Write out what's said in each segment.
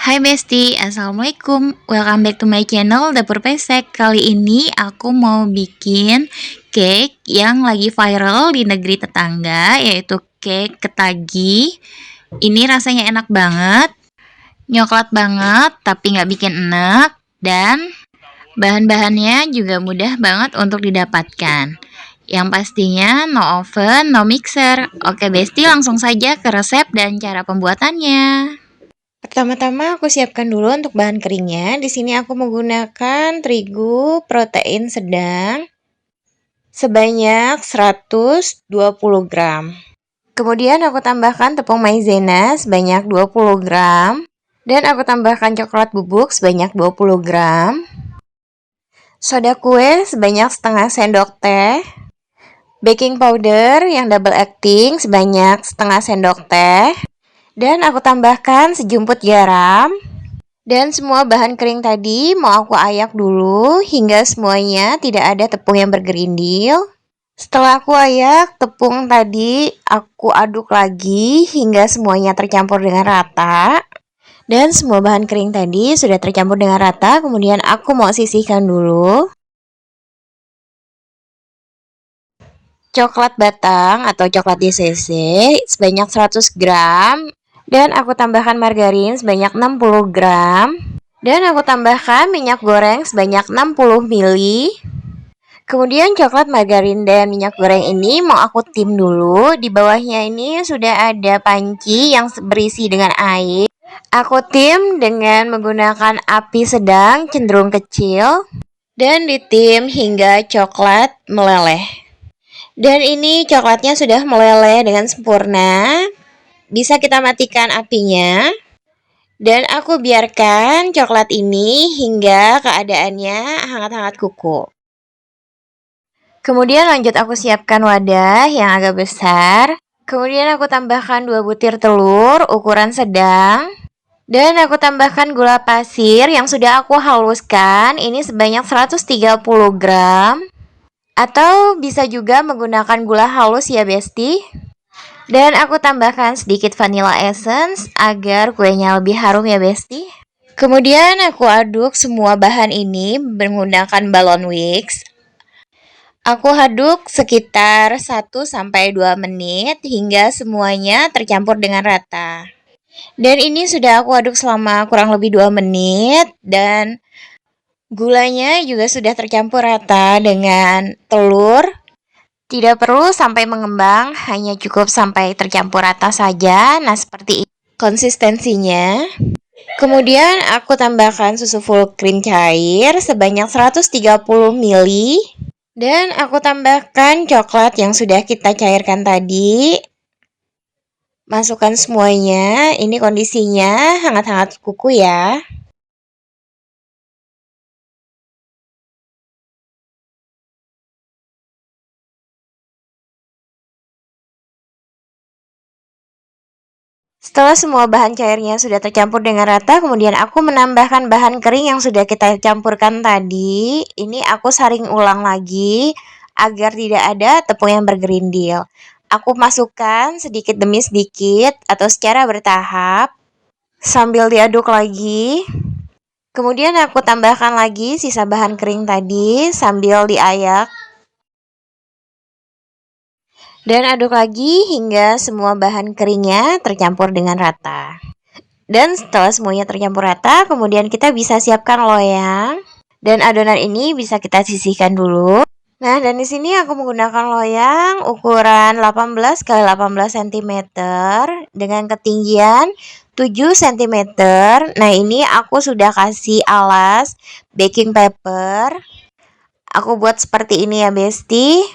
Hai Besti, Assalamualaikum. Welcome back to my channel Dapur Pesek. Kali ini aku mau bikin cake yang lagi viral di negeri tetangga, yaitu cake ketagi. Ini rasanya enak banget, nyoklat banget, tapi nggak bikin enak. Dan bahan-bahannya juga mudah banget untuk didapatkan. Yang pastinya no oven, no mixer. Oke Besti, langsung saja ke resep dan cara pembuatannya. Pertama-tama aku siapkan dulu untuk bahan keringnya. Di sini aku menggunakan terigu protein sedang sebanyak 120 gram. Kemudian aku tambahkan tepung maizena sebanyak 20 gram. Dan aku tambahkan coklat bubuk sebanyak 20 gram. Soda kue sebanyak setengah sendok teh. Baking powder yang double acting sebanyak setengah sendok teh. Dan aku tambahkan sejumput garam. Dan semua bahan kering tadi mau aku ayak dulu hingga semuanya tidak ada tepung yang bergerindil. Setelah aku ayak tepung tadi, aku aduk lagi hingga semuanya tercampur dengan rata. Dan semua bahan kering tadi sudah tercampur dengan rata, kemudian aku mau sisihkan dulu. Coklat batang atau coklat DCC sebanyak 100 gram. Dan aku tambahkan margarin sebanyak 60 gram. Dan aku tambahkan minyak goreng sebanyak 60 ml. Kemudian coklat, margarin, dan minyak goreng ini mau aku tim dulu. Di bawahnya ini sudah ada panci yang berisi dengan air. Aku tim dengan menggunakan api sedang cenderung kecil. Dan ditim hingga coklat meleleh. Dan ini coklatnya sudah meleleh dengan sempurna. Bisa kita matikan apinya. Dan aku biarkan coklat ini hingga keadaannya hangat-hangat kuku. Kemudian lanjut aku siapkan wadah yang agak besar. Kemudian aku tambahkan 2 butir telur ukuran sedang. Dan aku tambahkan gula pasir yang sudah aku haluskan. Ini sebanyak 130 gram. Atau bisa juga menggunakan gula halus ya Besti. Dan aku tambahkan sedikit vanilla essence agar kuenya lebih harum ya Besti. Kemudian aku aduk semua bahan ini menggunakan balon wax. Aku aduk sekitar 1-2 menit hingga semuanya tercampur dengan rata. Dan ini sudah aku aduk selama kurang lebih 2 menit dan gulanya juga sudah tercampur rata dengan telur. Tidak perlu sampai mengembang, hanya cukup sampai tercampur rata saja. Nah, seperti ini konsistensinya. Kemudian aku tambahkan susu full cream cair sebanyak 130 ml. Dan aku tambahkan coklat yang sudah kita cairkan tadi. Masukkan semuanya. Ini kondisinya hangat-hangat kuku ya. Setelah semua bahan cairnya sudah tercampur dengan rata, kemudian aku menambahkan bahan kering yang sudah kita campurkan tadi. Ini aku saring ulang lagi agar tidak ada tepung yang bergerindil. Aku masukkan sedikit demi sedikit atau secara bertahap sambil diaduk lagi. Kemudian aku tambahkan lagi sisa bahan kering tadi sambil diayak. Dan aduk lagi hingga semua bahan keringnya tercampur dengan rata. Dan setelah semuanya tercampur rata, kemudian kita bisa siapkan loyang. Dan adonan ini bisa kita sisihkan dulu. Nah, dan di sini aku menggunakan loyang ukuran 18 x 18 cm dengan ketinggian 7 cm. Nah, ini aku sudah kasih alas baking paper. Aku buat seperti ini ya, Besti.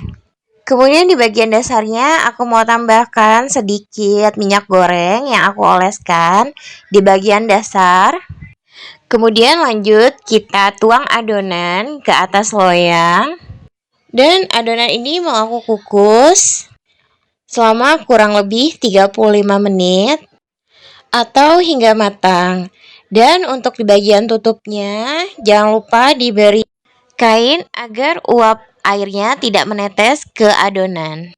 Kemudian di bagian dasarnya aku mau tambahkan sedikit minyak goreng yang aku oleskan di bagian dasar. Kemudian lanjut kita tuang adonan ke atas loyang. Dan adonan ini mau aku kukus selama kurang lebih 35 menit atau hingga matang. Dan untuk di bagian tutupnya jangan lupa diberi kain agar uap airnya tidak menetes ke adonan.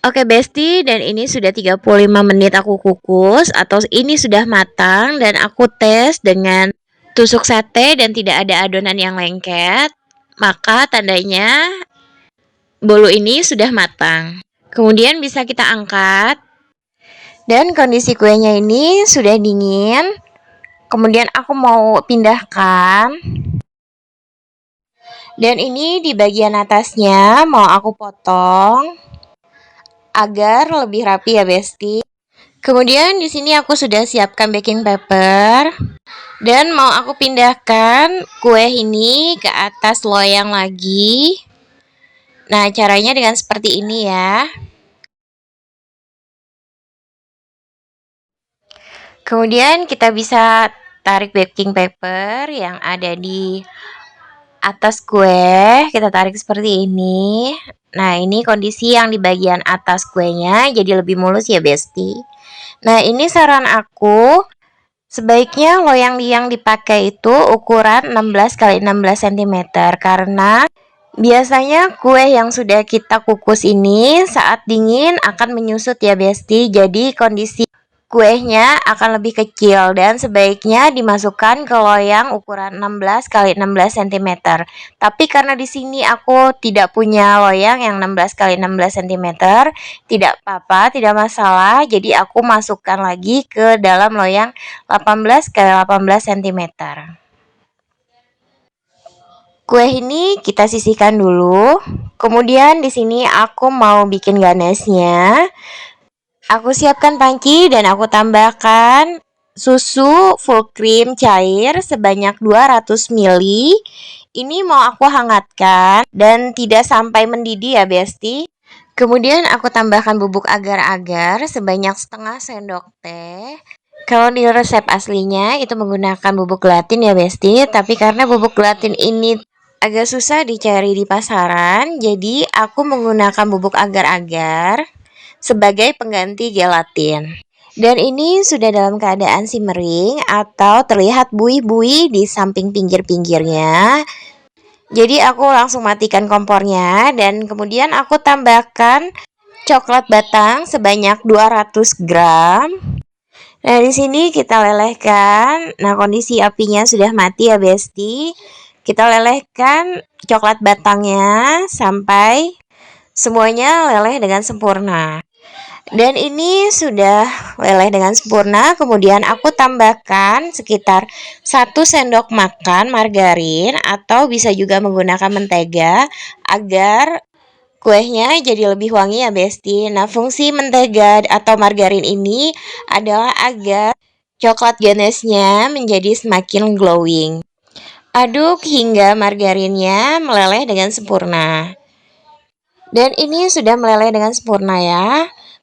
Oke Besti, dan ini sudah 35 menit aku kukus atau ini sudah matang dan aku tes dengan tusuk sate dan tidak ada adonan yang lengket. Maka tandanya bolu ini sudah matang. Kemudian bisa kita angkat. Dan kondisi kuenya ini sudah dingin. Kemudian aku mau pindahkan. Dan ini di bagian atasnya mau aku potong agar lebih rapi ya Besti. Kemudian di sini aku sudah siapkan baking paper dan mau aku pindahkan kue ini ke atas loyang lagi. Nah, caranya dengan seperti ini ya. Kemudian kita bisa tarik baking paper yang ada di atas kue, kita tarik seperti ini. Nah, ini kondisi yang di bagian atas kuenya jadi lebih mulus ya, Besti. Nah, ini saran aku, sebaiknya loyang yang dipakai itu ukuran 16 x 16 cm karena biasanya kue yang sudah kita kukus ini saat dingin akan menyusut ya Besti. Jadi kondisi kuenya akan lebih kecil dan sebaiknya dimasukkan ke loyang ukuran 16 x 16 cm. Tapi karena di sini aku tidak punya loyang yang 16 x 16 cm, tidak apa-apa, tidak masalah. Jadi aku masukkan lagi ke dalam loyang 18 x 18 cm. Kue ini kita sisihkan dulu. Kemudian di sini aku mau bikin ganasnya. Aku siapkan panci dan aku tambahkan susu full cream cair sebanyak 200 ml. Ini mau aku hangatkan dan tidak sampai mendidih ya Besti. Kemudian aku tambahkan bubuk agar-agar sebanyak setengah sendok teh. Kalau di resep aslinya itu menggunakan bubuk gelatin ya Besti, tapi karena bubuk gelatin ini agak susah dicari di pasaran, jadi aku menggunakan bubuk agar-agar sebagai pengganti gelatin. Dan ini sudah dalam keadaan simmering atau terlihat buih-buih di samping pinggir-pinggirnya. Jadi aku langsung matikan kompornya dan kemudian aku tambahkan coklat batang sebanyak 200 gram. Nah, di sini kita lelehkan. Nah, kondisi apinya sudah mati ya, Besti. Kita lelehkan coklat batangnya sampai semuanya leleh dengan sempurna. Dan ini sudah leleh dengan sempurna. Kemudian aku tambahkan sekitar 1 sendok makan margarin atau bisa juga menggunakan mentega agar kuenya jadi lebih wangi ya Besti. Nah, fungsi mentega atau margarin ini adalah agar coklat ganasnya menjadi semakin glowing. Aduk hingga margarinnya meleleh dengan sempurna. Dan ini sudah meleleh dengan sempurna ya.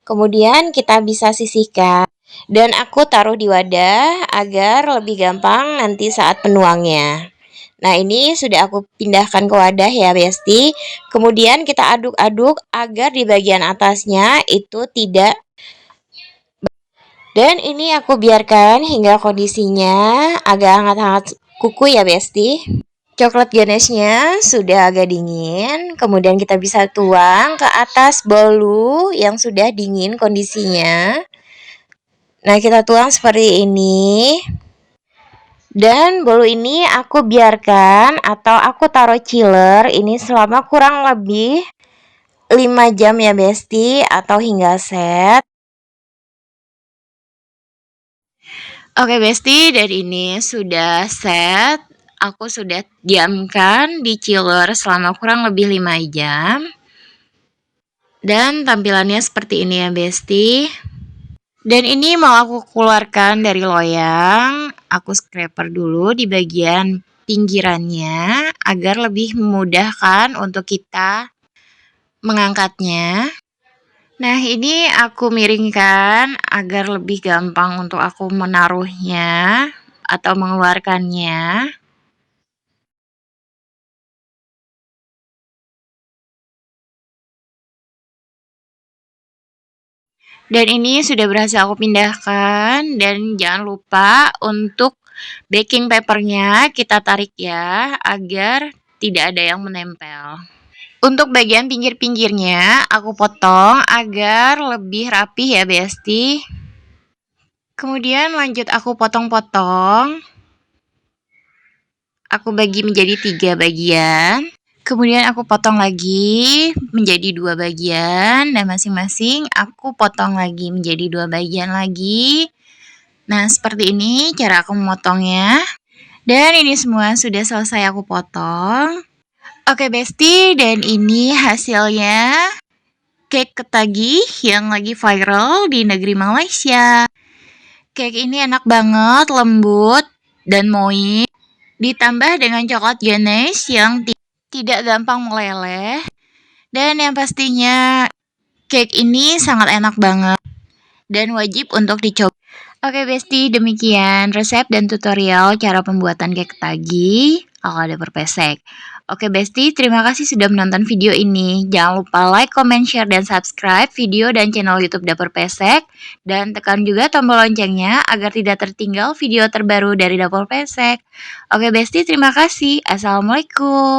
Kemudian kita bisa sisihkan. Dan aku taruh di wadah agar lebih gampang nanti saat penuangnya. Nah, ini sudah aku pindahkan ke wadah ya Besti. Kemudian kita aduk-aduk agar di bagian atasnya itu tidak. Dan ini aku biarkan hingga kondisinya agak hangat-hangat kuku ya Besti. Coklat ganasnya sudah agak dingin, kemudian kita bisa tuang ke atas bolu yang sudah dingin kondisinya. Nah, kita tuang seperti ini. Dan bolu ini aku biarkan atau aku taruh chiller ini selama kurang lebih 5 jam ya Besti atau hingga set. Oke Besti, dari ini sudah set. Aku sudah diamkan di chiller selama kurang lebih 5 jam. Dan tampilannya seperti ini ya Besti. Dan ini mau aku keluarkan dari loyang. Aku scraper dulu di bagian pinggirannya agar lebih memudahkan untuk kita mengangkatnya. Nah, ini aku miringkan agar lebih gampang untuk aku menaruhnya atau mengeluarkannya. Dan ini sudah berhasil aku pindahkan dan jangan lupa untuk baking papernya kita tarik ya agar tidak ada yang menempel. Untuk bagian pinggir-pinggirnya aku potong agar lebih rapi ya Besti. Kemudian lanjut aku potong-potong. Aku bagi menjadi 3 bagian. Kemudian aku potong lagi menjadi 2 bagian dan masing-masing aku potong lagi menjadi 2 bagian lagi. Nah, seperti ini cara aku memotongnya. Dan ini semua sudah selesai aku potong. Oke Besti, dan ini hasilnya cake ketagih yang lagi viral di negeri Malaysia. Cake ini enak banget, lembut, dan moist. Ditambah dengan coklat ganache yang tidak gampang meleleh. Dan yang pastinya cake ini sangat enak banget dan wajib untuk dicoba. Oke Besti, demikian resep dan tutorial cara pembuatan cake ketagih ala dapur pesek. Oke Besti, terima kasih sudah menonton video ini. Jangan lupa like, comment, share, dan subscribe video dan channel YouTube Dapur Pesek. Dan tekan juga tombol loncengnya agar tidak tertinggal video terbaru dari Dapur Pesek. Oke Besti, terima kasih. Assalamualaikum.